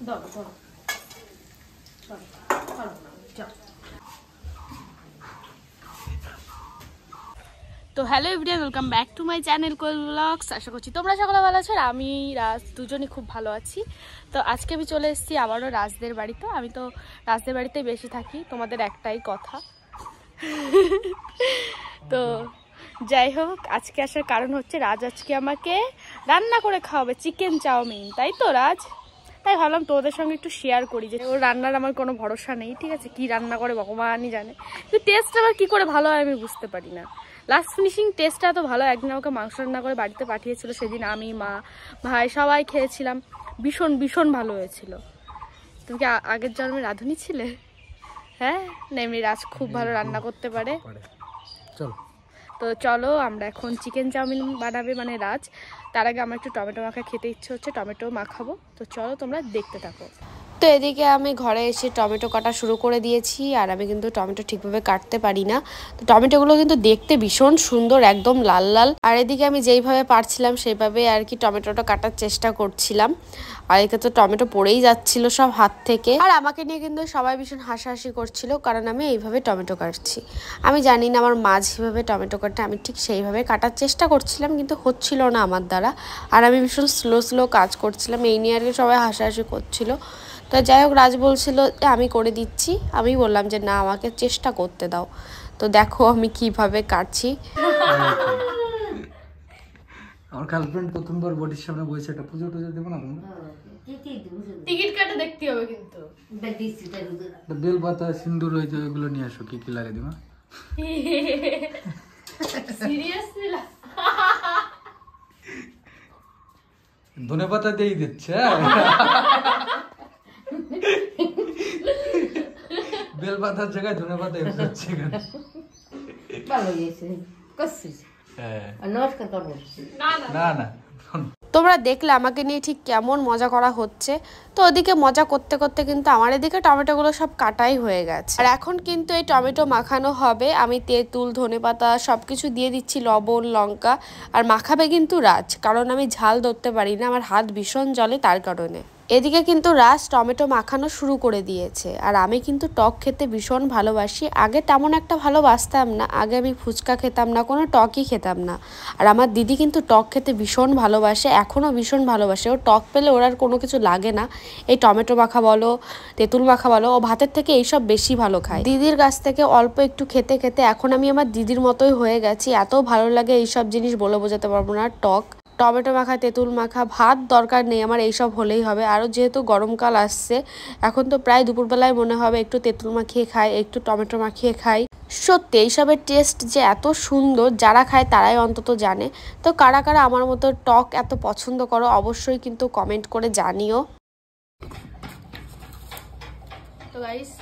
ধরো ধরো চলো চলো না চলো। তো hello everyone, welcome back to my channel Koel blogs. আশা করছি তোমরা সকলে ভালো আছো, আর আমি রাজ দুজনই খুব ভালো আছি। তো আজকে আমি চলে এসেছি আবারও রাজদের বাড়িতে। আমি তো রাজদের বাড়িতেই বেশি থাকি, তোমাদের একটাই কথা। তো যাই হোক, আজকে আসার কারণ হচ্ছে রাজ আজকে আমাকে রান্না করে খাওয়াবে চিকেন চাউমিন, তাই তো রাজ? তাই ভাবলাম তোদের সঙ্গে একটু শেয়ার করি, যে ওর রান্নার আমার কোনো ভরসা নেই, ঠিক আছে? কি রান্না করে ভগবানই জানে, কিন্তু টেস্ট আবার কী করে ভালো হয় আমি বুঝতে পারি না। লাস্ট ফিনিশিং টেস্টটা এত ভালো, একদিন আমাকে মাংস রান্না করে বাড়িতে পাঠিয়েছিল, সেদিন আমি, মা, ভাই সবাই খেয়েছিলাম, ভীষণ ভীষণ ভালো হয়েছিল। তুমি কি আগের জন্মে রাঁধুনি ছিলে? হ্যাঁ না, এমনি রাজ খুব ভালো রান্না করতে পারে। চলো তো চলো, আমরা এখন চিকেন চাউমিন বানাবে মানে রাজ। তার আগে আমার একটু টমেটো মাখা খেতে ইচ্ছে হচ্ছে, টমেটো মাখাবো। তো চলো তোমরা দেখতে থাকো। তো এদিকে আমি ঘরে এসে টমেটো কাটা শুরু করে দিয়েছি, আর আমি কিন্তু টমেটো ঠিকভাবে কাটতে পারি না। তো টমেটোগুলো কিন্তু দেখতে ভীষণ সুন্দর, একদম লাল লাল। আর এদিকে আমি যেইভাবে পারছিলাম সেইভাবে আর কি টমেটোটা কাটার চেষ্টা করছিলাম। আর এদিকে তো টমেটো পড়েই যাচ্ছিল সব হাত থেকে। আর আমাকে নিয়ে কিন্তু সবাই ভীষণ হাসাহাসি করছিল, কারণ আমি এইভাবে টমেটো কাটছি। আমি জানি না আমার মা যেভাবে টমেটো কাটে আমি ঠিক সেইভাবে কাটার চেষ্টা করছিলাম, কিন্তু হচ্ছিল না আমার দ্বারা। আর আমি ভীষণ স্লো স্লো কাজ করছিলাম, এই নিয়ে আর কি সবাই হাসাহাসি করছিল। তো যাই হোক, রাজ বলছিল আমি করে দিচ্ছি, আমি বললাম যে না, আমাকে চেষ্টা করতে দাও। তো দেখো আমি কিভাবে কাটছি। আমার গার্লফ্রেন্ড প্রথমবার বডির সামনে বসে একটা পুজো টুজো দেবো না তোমরা? টিকিট কাটে দেখতে হবে কিন্তু। বেল পাতা সিন্দুর হয়েছে, ওইগুলো নিয়ে আসো। কি কি লাগে দিমা? সিরিয়াসলি ধনে পাতা দিয়েই দিচ্ছে। বেল পাতার জায়গায় ধনে পাতা ইউজ হচ্ছে এখানে। ভালো হয়েছে, করছিস? নমস্কার করবো না না, তোমরা দেখলে আমাকে নিয়ে ঠিক কেমন মজা করা হচ্ছে। তো ওদিকে মজা করতে করতে কিন্তু আমার এদিকে টমেটোগুলো সব কাটাই হয়ে গেছে। আর এখন কিন্তু এই টমেটো মাখানো হবে। আমি তেঁতুল, ধনেপাতা সব কিছু দিয়ে দিচ্ছি, লবণ, লঙ্কা। আর মাখাবে কিন্তু রাজ, কারণ আমি ঝাল ধরতে পারি না, আমার হাত ভীষণ জ্বলে তার কারণে। এদিকে কিন্তু রাজ টমেটো মাখানো শুরু করে দিয়েছে। আর আমি কিন্তু টক খেতে ভীষণ ভালোবাসি। আগে তেমন একটা ভালোবাসতাম না, আগে আমি ফুচকা খেতাম না, কোনো টকই খেতাম না। আর আমার দিদি কিন্তু টক খেতে ভীষণ ভালোবাসে, এখনও ভীষণ ভালোবাসে। ও টক পেলে ওর আর কোনো কিছু লাগে না, এই টমেটো মাখা বলো, তেঁতুল মাখা বলো, ও ভাতের থেকে এইসব বেশি ভালো খায়। দিদির কাছ থেকে অল্প একটু খেতে খেতে এখন আমি আমার দিদির মতোই হয়ে গেছি। এত ভালো লাগে এইসব জিনিস, বলে বোঝাতে পারবো না। টক, টমেটো মাখা, তেঁতুল মাখা, ভাত দরকার নেই আমার, এইসব হলেই হবে। আরও যেহেতু গরমকাল আসছে, এখন তো প্রায় দুপুরবেলায় মনে হবে একটু তেঁতুল মাখিয়ে খাই, একটু টমেটো মাখিয়ে খাই। সত্যি এইসবের টেস্ট যে এত সুন্দর, যারা খায় তারাই অন্তত জানে। তো কারা কারা আমার মতো টক এত পছন্দ করো অবশ্যই কিন্তু কমেন্ট করে জানিও। তো গাইস,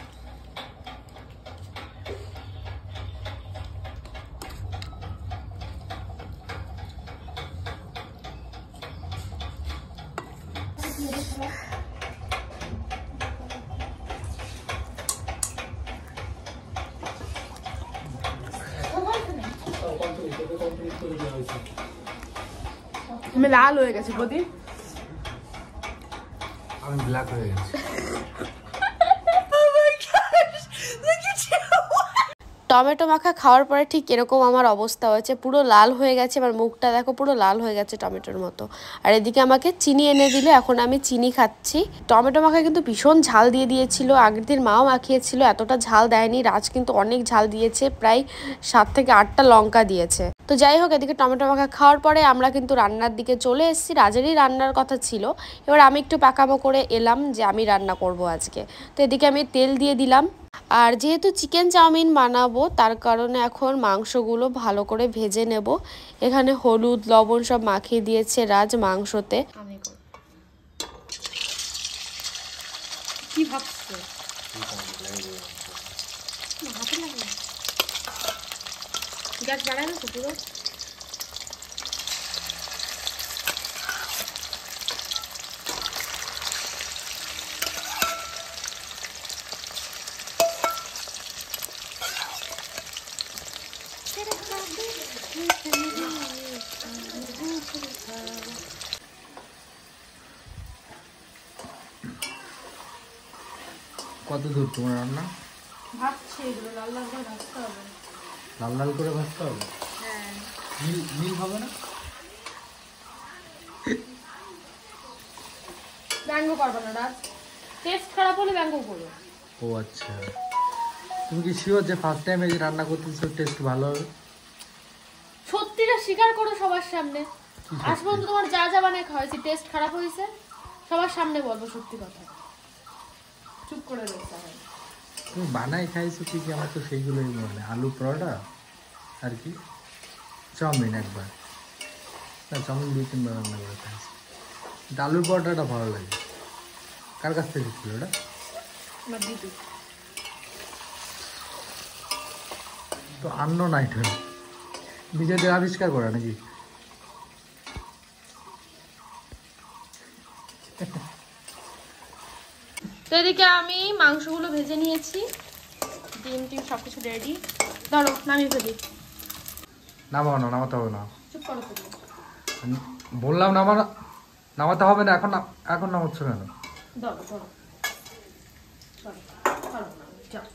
আমি লাল হয়ে গেছি প্রদীপ, আমি ব্ল্যাক হয়ে গেছি। টমেটো মাখা খাওয়ার পরে ঠিক এরকম আমার অবস্থা হয়েছে, পুরো লাল হয়ে গেছে। আমার মুখটা দেখো, পুরো লাল হয়ে গেছে টমেটোর মতো। আর এদিকে আমাকে চিনি এনে দিল, এখন আমি চিনি খাচ্ছি। টমেটো মাখা কিন্তু ভীষণ ঝাল দিয়ে দিয়েছিল, আগের দিন মাও মাখিয়েছিল, এতটা ঝাল দেয়নি। রাজ কিন্তু অনেক ঝাল দিয়েছে, প্রায় 7 থেকে 8টা লঙ্কা দিয়েছে। তো যাই হোক, এদিকে টমেটো মাখা খাওয়ার পরে আমরা কিন্তু রান্নার দিকে চলে এসেছি। রাজেরই রান্নার কথা ছিল, এবার আমি একটু পাকামো করে এলাম যে আমি রান্না করব আজকে। তো এদিকে আমি তেল দিয়ে দিলাম। আর যেহেতু চিকেন চাউমিন বানাবো, তার কারণে এখন মাংসগুলো ভালো করে ভেজে নেব। এখানে হলুদ, লবণ সব মাখিয়ে দিয়েছে রাজ মাংসতে। কি ভাবছো? গ্যাস বাড়ায় না পুরো? কত দূর তোমার রান্না? ভাবছি এগুলো লাল লাল করে ভাজতে হবে। লাল লাল করে ভাজতে হবে? হ্যাঁ। নীল নীল হবে না? ব্যঙ্গ করবে না রাজ, টেস্ট খারাপ হলে ব্যঙ্গ করো। ও আচ্ছা, তুমি কি শিওর যে ফার্স্ট টাইম এই যে রান্না করতেছো টেস্ট ভালো হবে? সত্যিটা স্বীকার করো সবার সামনে। আজ পর্যন্ত তোমার যা যা বানায় খাওয়াইছি টেস্ট খারাপ হয়েছে, সবার সামনে বলবো সত্যি কথা। চুপ করে রয়েছে। তুমি বানাই খাইছো কি কি? আমার তো সেইগুলোই মনে, আলু পরোটা আর কি চাউমিন একবার, না চাউমিন 2-3 বার রান্না করে খাইছি। কিন্তু আলুর পরোটাটা ভালো লাগে। কার কাছ থেকে শিখছিল ওটা? আমার দিদি। তো আন্ন নাইট হল নিজেদের আবিষ্কার করা নাকি? তো এদিকে আমি মাংসগুলো ভেজে নিয়েছি, ডিম টিম সবকিছু রেডি। ধরো নামিয়ে ফেলি। নামাও না, নামাতে হবে না। চুপ করো ফেলি। বললাম নামাতে হবে না। এখন নামাচ্ছ কেন? ধরো ধরো ধরো ধরো, যাও।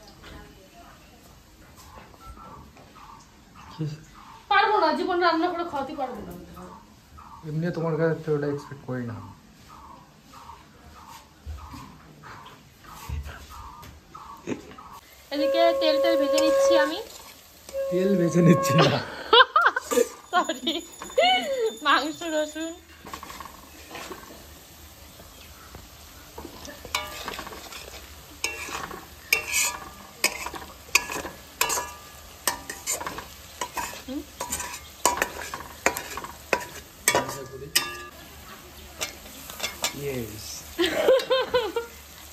পারবো না, জীবন রান্না করে খাওয়াতে পারবো না। এমনি তোমার কাছে তো ওটা এক্সপেক্ট করি না। এদিকে তেল ভেজে নিচ্ছি আমি। তেল বেছে নিচ্ছি না, সরি, মাংস রসুন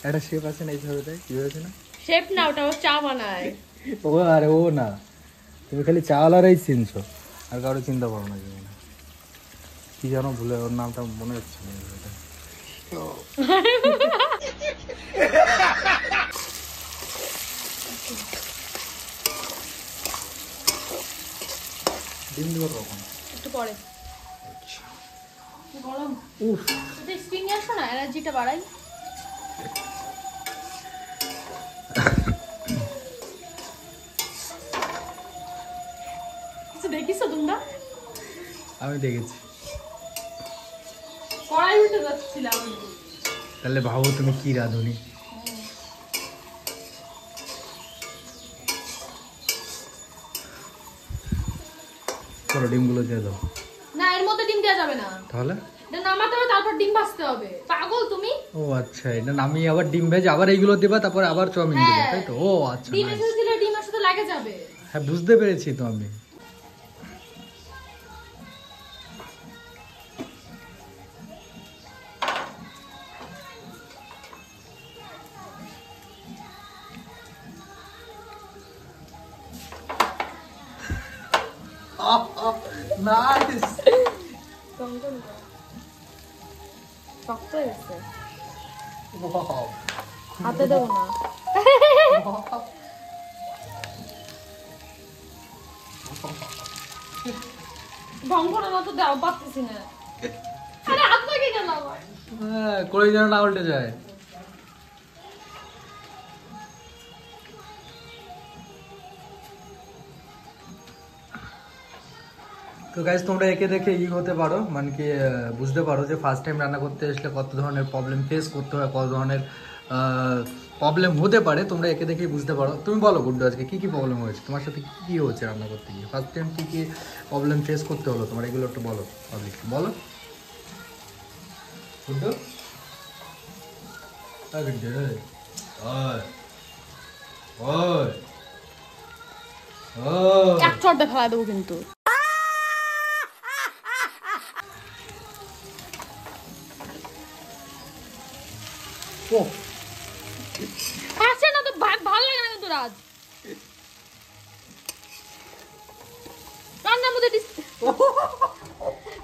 একটা শেপ আছে না এইভাবে দেয়, কি হয়েছে না? শেফ না, ওটা ও চা বানায়। ও আরে ও না, তুমি খালি চাওয়ালারাই চিনছো, আর কারো চিন্তা করো না। জীবনে কি জানো ভুলে, ওর নামটা মনে হচ্ছে না। ডিম দিব কখন? একটু পরে। গরম। উফ, যদি স্প্রিং আসো না, এনার্জিটা বাড়াই। কিছু দেখিছো তোমরা? আমি দেখেছি। কড়াই উঠে যাচ্ছিলাম। তাহলে ভাবো তুমি কি রাঁধুনি। চলো ডিমগুলো দিয়ে দাও। না, এর মধ্যে ডিম দেওয়া যাবে না। তাহলে এটা নামাতে হবে, তারপর ডিম ভাজতে হবে। পাগল তুমি? ও আচ্ছা, এটা নামিয়ে আবার ডিম ভেজে আবার এইগুলো দেবা, তারপরে আবার চাউমিন দেবে, হ্যাঁ। তাই তো? ও আচ্ছা, ডিমের nice. সাথে দিলে ডিমের সাথে লাগে যাবে। হ্যাঁ বুঝতে পেরেছি তো আমি। নাইস। শক্ত হয়েছে, হাতে দেবো না। ভঙ্গর মতো দাও, পাচ্ছি না। আরে হাত লাগে গেল আমার। হ্যাঁ, করে যেন না উল্টে যায়। তো গাইস, তোমরা একে দেখে হতে পারো, মানে কি বুঝতে পারো যে ফার্স্ট টাইম রান্না করতে আসলে কত ধরনের প্রবলেম ফেস করতে হয়, কত ধরনের প্রবলেম হতে পারে। তোমরা একে দেখেই বুঝতে পারো। তুমি বলো গুড্ডু, আজকে কি কি প্রবলেম হয়েছে তোমার সাথে? কি কি হচ্ছে রান্না করতে গিয়ে? ফার্স্ট টাইম কি কি প্রবলেম ফেস করতে হলো তোমার, এগুলো একটু বলো পাবলিক, বলো গুড্ডু। এক চড়টা ফেলা দেবো কিন্তু। আসে না তো, ভালো লাগে না কিন্তু রাজ। রান্নার মধ্যে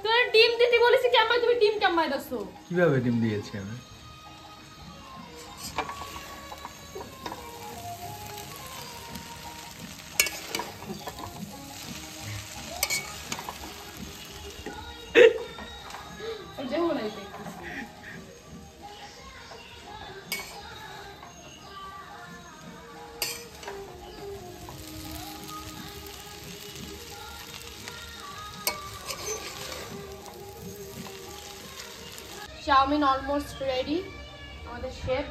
তোর ডিম দিতে বলেছি, কেমন তুমি ডিম কেমন দাও? কিভাবে ডিম দিয়েছি আমি? Chowmein almost ready. আমাদের শেফ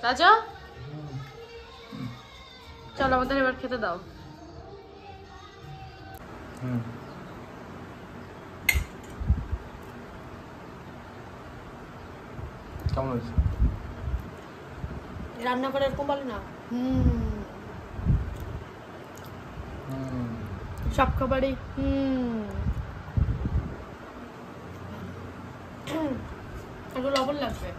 রাজা, চলো আমাদের এবার খেতে দাও। কেমন হয়েছে? রান্না করে এরকম বলে না। সব খাবারই একটু লবণ লাগবে।